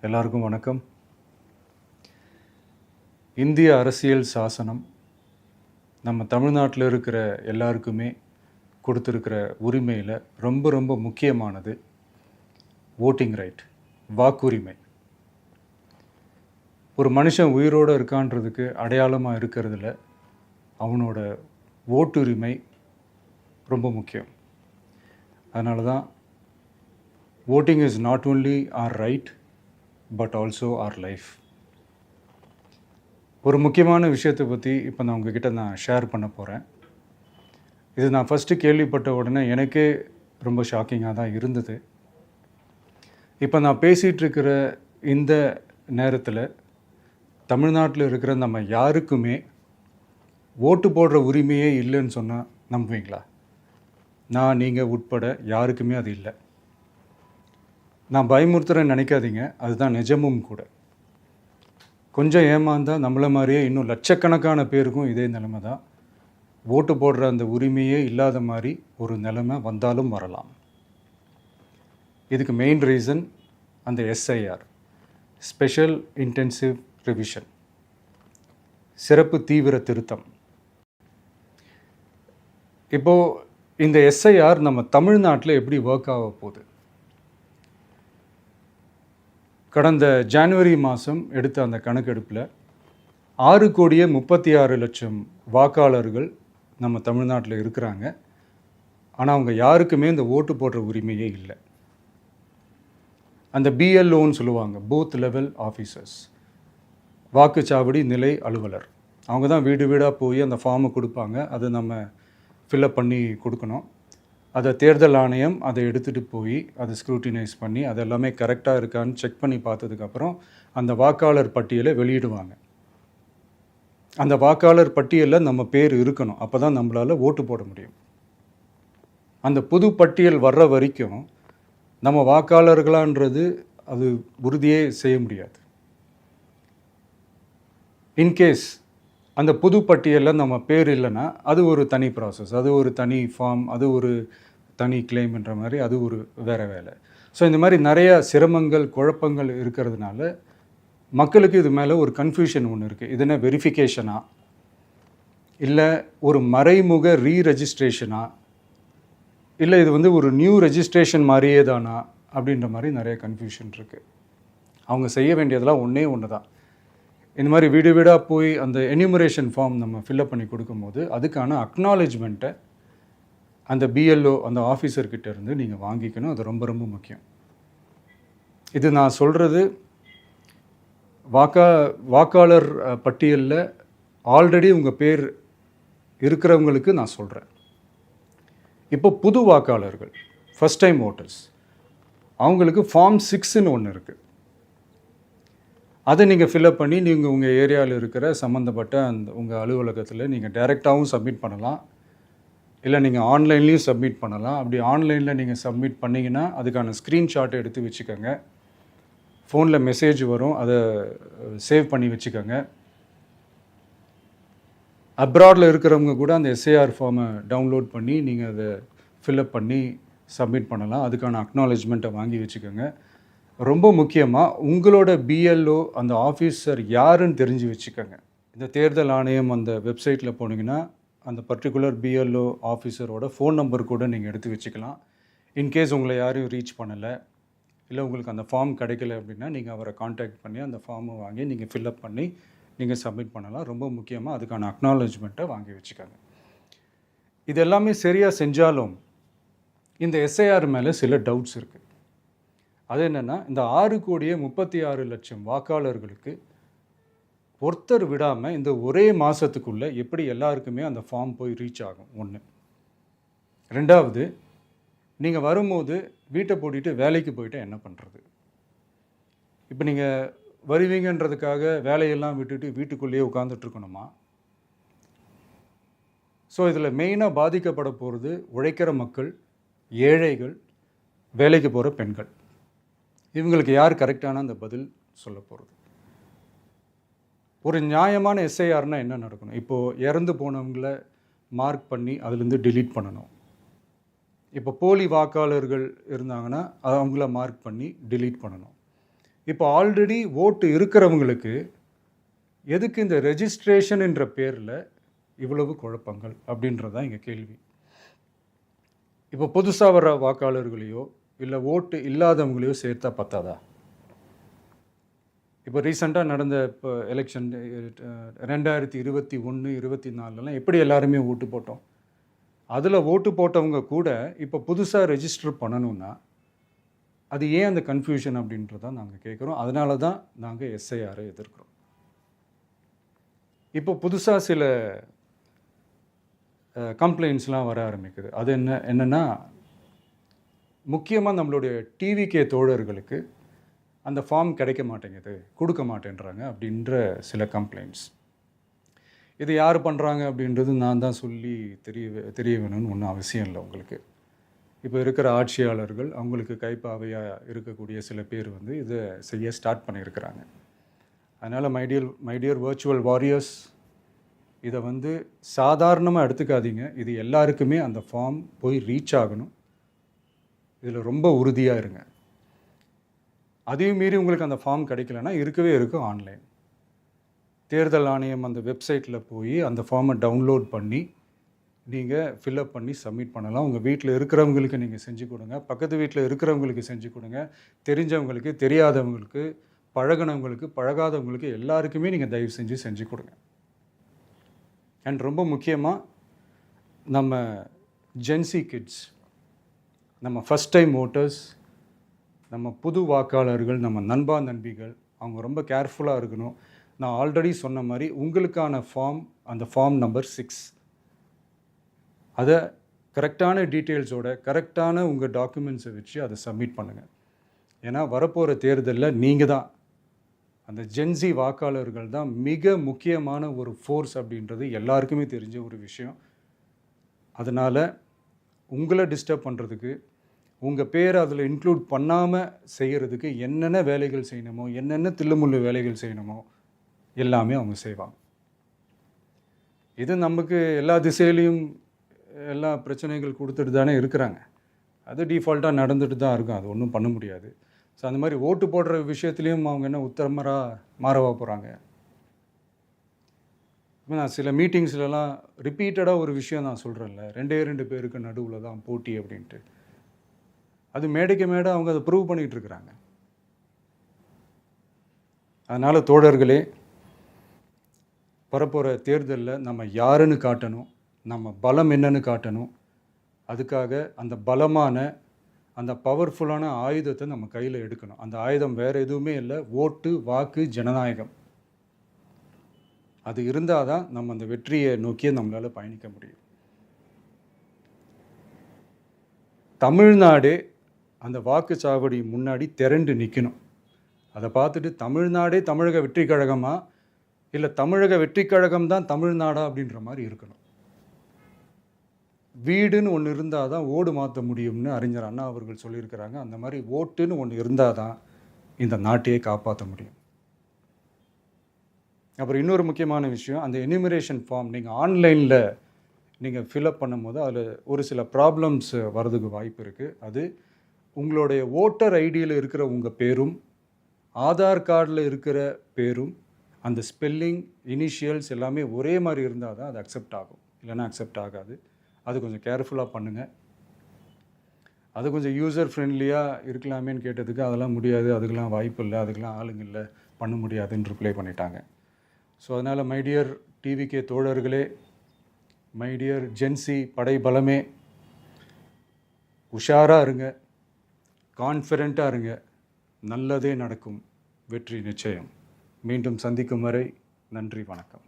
எல்லாருக்கும் வணக்கம். இந்திய அரசியல் சாசனம் நம்ம தமிழ்நாட்டில் இருக்கிற எல்லாருக்குமே கொடுத்துருக்கிற உரிமையில் ரொம்ப ரொம்ப முக்கியமானது ஓட்டிங் ரைட், வாக்குரிமை. ஒரு மனுஷன் உயிரோடு இருக்கான்றதுக்கு அடையாளமாக இருக்கிறதுல அவனோட ஓட்டுரிமை ரொம்ப முக்கியம். அதனால தான் voting is not only our right but also our life. ஒரு முக்கியமான விஷயத்தை பற்றி இப்போ நான் உங்ககிட்ட ஷேர் பண்ண போகிறேன். இது நான் ஃபஸ்ட்டு கேள்விப்பட்ட உடனே எனக்கே ரொம்ப ஷாக்கிங்காக தான் இருந்தது. இப்போ நான் பேசிகிட்டு இருக்கிற இந்த நேரத்தில் தமிழ்நாட்டில் இருக்கிற நம்ம யாருக்குமே ஓட்டு போடுற உரிமையே இல்லைன்னு சொன்னால் நம்புவீங்களா? நான் நீங்கள் உட்பட யாருக்குமே அது இல்லை. நான் பயமுறுத்துறேன்னு நினைக்காதீங்க, அதுதான் நிஜமும் கூட. கொஞ்சம் ஏமாந்தால் நம்மளை மாதிரியே இன்னும் லட்சக்கணக்கான பேருக்கும் இதே நிலைமை தான். ஓட்டு போடுற அந்த உரிமையே இல்லாத மாதிரி ஒரு நிலைமை வந்தாலும் வரலாம். இதுக்கு மெயின் ரீசன் அந்த எஸ்ஐஆர், ஸ்பெஷல் இன்டென்சிவ் ரிவிஷன், சிறப்பு தீவிர திருத்தம். இப்போது இந்த எஸ்ஐஆர் நம்ம தமிழ்நாட்டில் எப்படி ஒர்க் ஆக போகுது? கடந்த ஜனவரி மாதம் எடுத்த அந்த கணக்கெடுப்பில் 6,36,00,000 வாக்காளர்கள் நம்ம தமிழ்நாட்டில் இருக்கிறாங்க. ஆனால் அவங்க யாருக்குமே இந்த ஓட்டு போடுற உரிமையே இல்லை. அந்த பிஎல்ஓன்னு சொல்லுவாங்க, பூத் லெவல் ஆஃபீஸர்ஸ், வாக்குச்சாவடி நிலை அலுவலர். அவங்க தான் வீடு வீடாக போய் அந்த ஃபார்மை கொடுப்பாங்க. அதை நம்ம ஃபில்அப் பண்ணி கொடுக்கணும். அதை தேர்தல் ஆணையம் அதை எடுத்துகிட்டு போய் அதை ஸ்க்ரூட்டினைஸ் பண்ணி அது எல்லாமே கரெக்டாக இருக்கான்னு செக் பண்ணி பார்த்ததுக்கப்புறம் அந்த வாக்காளர் பட்டியலை வெளியிடுவாங்க. அந்த வாக்காளர் பட்டியலில் நம்ம பேர் இருக்கணும், அப்போ தான் நம்மளால் ஓட்டு போட முடியும். அந்த புது பட்டியல் வர்ற வரைக்கும் நம்ம வாக்காளர்களான்றது அது உறுதியே செய்ய முடியாது. இன்கேஸ் அந்த புது பட்டியலில் நம்ம பேர் இல்லைன்னா அது ஒரு தனி ப்ராசஸ், அது ஒரு தனி ஃபார்ம், அது ஒரு தனி கிளைம்ன்ற மாதிரி அது ஒரு வேறு வேலை. ஸோ இந்த மாதிரி நிறையா சிரமங்கள் குழப்பங்கள் இருக்கிறதுனால மக்களுக்கு இது மேலே ஒரு கன்ஃபியூஷன் ஒன்று இருக்குது. இது என்ன வெரிஃபிகேஷனா இல்லை ஒரு மறைமுக ரீரெஜிஸ்ட்ரேஷனா இல்லை இது ஒரு நியூ ரெஜிஸ்ட்ரேஷன் மாதிரியே தானா அப்படின்ற மாதிரி நிறைய கன்ஃபியூஷன் இருக்குது. அவங்க செய்ய வேண்டியதெல்லாம் ஒன்று தான். இந்த மாதிரி வீடு வீடாக போய் அந்த எனிமரேஷன் ஃபார்ம் நம்ம ஃபில்அப் பண்ணி கொடுக்கும்போது அதுக்கான அக்னாலேஜ்மெண்ட்டை அந்த பிஎல்ஓ அந்த ஆஃபீஸர்கிட்ட இருந்து நீங்கள் வாங்கிக்கணும். அது ரொம்ப ரொம்ப முக்கியம். இது நான் சொல்கிறது வாக்காளர் பட்டியலில் ஆல்ரெடி உங்கள் பேர் இருக்கிறவங்களுக்கு நான் சொல்கிறேன். இப்போ புது வாக்காளர்கள், ஃபஸ்ட் டைம் ஓட்டர்ஸ், அவங்களுக்கு ஃபார்ம் 6ன்னு ஒன்று இருக்குது. அதை நீங்கள் ஃபில்அப் பண்ணி நீங்கள் உங்கள் ஏரியாவில் இருக்கிற சம்மந்தப்பட்ட அந்த உங்கள் அலுவலகத்தில் நீங்கள் டைரெக்டாகவும் சப்மிட் பண்ணலாம், இல்லை நீங்கள் ஆன்லைன்லேயும் சப்மிட் பண்ணலாம். அப்படி ஆன்லைனில் நீங்கள் சப்மிட் பண்ணிங்கன்னா அதுக்கான ஸ்க்ரீன்ஷாட்டை எடுத்து வச்சுக்கோங்க. ஃபோனில் மெசேஜ் வரும், அதை சேவ் பண்ணி வச்சுக்கோங்க. அப்ராடில் இருக்கிறவங்க கூட அந்த எஸ்ஐஆர் ஃபார்மை டவுன்லோட் பண்ணி நீங்கள் அதை ஃபில்அப் பண்ணி சப்மிட் பண்ணலாம். அதுக்கான அக்னாலேஜ்மெண்ட்டை வாங்கி வச்சுக்கோங்க. ரொம்ப முக்கியமாக உங்களோட பிஎல்ஓ அந்த ஆஃபீஸர் யாருன்னு தெரிஞ்சு வச்சுக்கோங்க. இந்த தேர்தல் ஆணையம் அந்த வெப்சைட்டில் போனீங்கன்னா அந்த பர்டிகுலர் பிஎல்ஓ ஆஃபீஸரோட ஃபோன் நம்பர் கூட நீங்கள் எடுத்து வச்சுக்கலாம். இன்கேஸ் உங்களை யாரையும் ரீச் பண்ணலை, இல்லை உங்களுக்கு அந்த ஃபார்ம் கிடைக்கல அப்படின்னா நீங்கள் அவரை காண்டாக்ட் பண்ணி அந்த ஃபார்மை வாங்கி நீங்கள் ஃபில்அப் பண்ணி நீங்கள் சப்மிட் பண்ணலாம். ரொம்ப முக்கியமாக அதுக்கான அக்னாலேஜ்மெண்ட்டை வாங்கி வச்சுக்கோங்க. இது எல்லாமே சரியாக செஞ்சாலும் இந்த எஸ்ஐஆர் மேலே சில டவுட்ஸ் இருக்குது. அது என்னென்னா, இந்த 6,36,00,000 வாக்காளர்களுக்கு ஒருத்தர் விடாமல் இந்த ஒரே மாதத்துக்குள்ளே எப்படி எல்லாருக்குமே அந்த ஃபார்ம் போய் ரீச் ஆகும்? ஒன்று. ரெண்டாவது, நீங்கள் வரும்போது வீட்டை பூட்டிட்டு வேலைக்கு போயிட்டு என்ன பண்ணுறது? இப்போ நீங்கள் வருவீங்கன்றதுக்காக வேலையெல்லாம் விட்டுட்டு வீட்டுக்குள்ளேயே உட்காந்துட்ருக்கணுமா? ஸோ இதில் மெயினாக பாதிக்கப்பட போகிறது உழைக்கிற மக்கள், ஏழைகள், வேலைக்கு போகிற பெண்கள். இவங்களுக்கு யார் கரெக்டான அந்த பதில் சொல்ல போகிறது? ஒரு நியாயமான எஸ்ஐஆர்னால் என்ன நடக்கணும்? இப்போது இறந்து போனவங்களை மார்க் பண்ணி அதுலேருந்து டிலீட் பண்ணணும். இப்போ போலி வாக்காளர்கள் இருந்தாங்கன்னா அவங்கள மார்க் பண்ணி டிலீட் பண்ணணும். இப்போ ஆல்ரெடி ஓட்டு இருக்கிறவங்களுக்கு எதுக்கு இந்த ரெஜிஸ்ட்ரேஷன் என்ற பேரில் இவ்வளவு குழப்பங்கள் அப்படின்றது தான் எங்கள் கேள்வி. இப்போ புதுசாக வர வாக்காளர்களையோ இல்லை ஓட்டு இல்லாதவங்களையோ சேர்த்தா பத்தாதா? இப்போ ரீசெண்டாக நடந்த இப்போ எலெக்ஷன் 2021, 24 எப்படி எல்லாருமே ஓட்டு போட்டோம்? அதில் ஓட்டு போட்டவங்க கூட இப்போ புதுசாக ரெஜிஸ்டர் பண்ணணும்னா அது ஏன் அந்த கன்ஃபியூஷன் அப்படின்றதான் நாங்கள் கேட்குறோம். அதனால தான் நாங்கள் எஸ்ஐஆரை எதிர்க்கிறோம். இப்போ புதுசாக சில கம்ப்ளைண்ட்ஸ்லாம் வர ஆரம்பிக்குது. அது என்னென்னா முக்கியமாக நம்மளுடைய டிவிகே தோழர்களுக்கு அந்த ஃபார்ம் கிடைக்க மாட்டேங்குது, கொடுக்க மாட்டேன்றாங்க அப்படின்ற சில கம்ப்ளைண்ட்ஸ். இது யார் பண்ணுறாங்க அப்படின்றது நான் தான் சொல்லி தெரிய வேணும்னு ஒன்றும் அவசியம் இல்லை உங்களுக்கு. இப்போ இருக்கிற ஆட்சியாளர்கள் அவங்களுக்கு கைப்பாவையாக இருக்கக்கூடிய சில பேர் வந்து இதை செய்ய ஸ்டார்ட் பண்ணியிருக்கிறாங்க. அதனால் மைடியர் வர்ச்சுவல் வாரியர்ஸ், இதை வந்து சாதாரணமாக எடுத்துக்காதீங்க. இது எல்லாருக்குமே அந்த ஃபார்ம் போய் ரீச் ஆகணும். இதில் ரொம்ப உறுதியாக இருங்க. அதையும் மீறி உங்களுக்கு அந்த ஃபார்ம் கிடைக்கலன்னா இருக்கவே இருக்கும் ஆன்லைன். தேர்தல் ஆணையம் அந்த வெப்சைட்டில் போய் அந்த ஃபார்மை டவுன்லோட் பண்ணி நீங்கள் ஃபில்அப் பண்ணி சப்மிட் பண்ணலாம். உங்கள் வீட்டில் இருக்கிறவங்களுக்கு நீங்கள் செஞ்சு கொடுங்க, பக்கத்து வீட்டில் இருக்கிறவங்களுக்கு செஞ்சு கொடுங்க, தெரிஞ்சவங்களுக்கு, தெரியாதவங்களுக்கு, பழகினவங்களுக்கு, பழகாதவங்களுக்கு எல்லாருக்குமே நீங்கள் தயவு செஞ்சு கொடுங்க. அண்ட் ரொம்ப முக்கியமாக நம்ம ஜென்சி கிட்ஸ், நம்ம ஃபஸ்ட் டைம் ஓட்டர்ஸ், நம்ம புது வாக்காளர்கள், நம்ம நண்பா நண்பிகள், அவங்க ரொம்ப கேர்ஃபுல்லாக இருக்கணும். நான் ஆல்ரெடி சொன்ன மாதிரி உங்களுக்கான ஃபார்ம், அந்த ஃபார்ம் நம்பர் 6, அதை கரெக்டான டீட்டெயில்ஸோட கரெக்டான உங்கள் டாக்குமெண்ட்ஸை வச்சு அதை சப்மிட் பண்ணுங்கள். ஏன்னா வரப்போகிற தேர்தலில் நீங்கள் தான், அந்த ஜென்சி வாக்காளர்கள் தான் மிக முக்கியமான ஒரு ஃபோர்ஸ் அப்படின்றது எல்லாருக்குமே தெரிஞ்ச ஒரு விஷயம். அதனால் உங்களை டிஸ்டர்ப் பண்ணுறதுக்கு, உங்கள் பேரை அதில் இன்க்ளூட் பண்ணாமல் செய்கிறதுக்கு என்னென்ன வேலைகள் செய்யணுமோ, என்னென்ன தில்லுமுள்ளு வேலைகள் செய்யணுமோ எல்லாமே அவங்க செய்வாங்க. இது நமக்கு எல்லா திசையிலையும் எல்லா பிரச்சனைகள் கொடுத்துட்டு தானே இருக்கிறாங்க. அது டிஃபால்ட்டாக நடந்துட்டு தான் இருக்கும். அது ஒன்றும் பண்ண முடியாது. ஸோ அந்த மாதிரி ஓட்டு போடுற விஷயத்துலேயும் அவங்க என்ன உத்தரமராக மாறவா போகிறாங்க? இப்போ நான் சில மீட்டிங்ஸ்லலாம் ரிப்பீட்டடாக ஒரு விஷயம் நான் சொல்கிறேன்ல, 2 பேருக்கு நடுவில் தான் போட்டி அப்படின்ட்டு. அது மேடைக்கு மேடை அவங்க அதை ப்ரூவ் பண்ணிகிட்டு இருக்கிறாங்க. அதனால் தோழர்களே, வரப்போகிற தேர்தலில் நம்ம யாருன்னு காட்டணும், நம்ம பலம் என்னன்னு காட்டணும். அதுக்காக அந்த பலமான, அந்த பவர்ஃபுல்லான ஆயுதத்தை நம்ம கையில் எடுக்கணும். அந்த ஆயுதம் வேறு எதுவுமே இல்லை, ஓட்டு, வாக்கு, ஜனநாயகம். அது இருந்தால் தான் நம்ம அந்த வெற்றியை நோக்கியே நம்மளால் பயணிக்க முடியும். தமிழ்நாடே அந்த வாக்குச்சாவடி முன்னாடி திரண்டு நிற்கணும். அதை பார்த்துட்டு தமிழ்நாடே தமிழக வெற்றி கழகமா, இல்லை தமிழக வெற்றி கழகம் தான் தமிழ்நாடா அப்படின்ற மாதிரி இருக்கணும். வீடுன்னு ஒன்று இருந்தால் தான் ஓடு மாற்ற முடியும்னு அறிஞர் அண்ணா அவர்கள் சொல்லியிருக்கிறாங்க. அந்த மாதிரி ஓட்டுன்னு ஒன்று இருந்தால் தான் இந்த நாட்டையே காப்பாற்ற முடியும். அப்புறம் இன்னொரு முக்கியமான விஷயம், அந்த எனிமரேஷன் ஃபார்ம் நீங்கள் ஆன்லைனில் நீங்கள் ஃபில்அப் பண்ணும்போது அதில் ஒரு சில ப்ராப்ளம்ஸ் வர்றதுக்கு வாய்ப்பு இருக்குது. அது உங்களுடைய ஓட்டர் ஐடியில் இருக்கிற உங்கள் பேரும், ஆதார் கார்டில் இருக்கிற பேரும், அந்த ஸ்பெல்லிங், இனிஷியல்ஸ் எல்லாமே ஒரே மாதிரி இருந்தால் தான் அது அக்செப்ட் ஆகும். இல்லைன்னா அக்செப்ட் ஆகாது. அது கொஞ்சம் கேர்ஃபுல்லாக பண்ணுங்கள். அது கொஞ்சம் யூசர் ஃப்ரெண்ட்லியாக இருக்கலாமேன்னு கேட்டதுக்கு அதெல்லாம் முடியாது, அதுக்கெலாம் வாய்ப்பு இல்லை, அதுக்கெலாம் ஆளுங்க இல்லை, பண்ண முடியாதுன்னு ரிப்ளை பண்ணிட்டாங்க. ஸோ அதனால் மைடியர் டிவிகே தோழர்களே, மைடியர் ஜென்சி படை பலமே, உஷாராக இருங்க, கான்ஃபிடெண்ட்டாக இருங்க. நல்லதே நடக்கும். வெற்றி நிச்சயம். மீண்டும் சந்திக்கும் வரை நன்றி, வணக்கம்.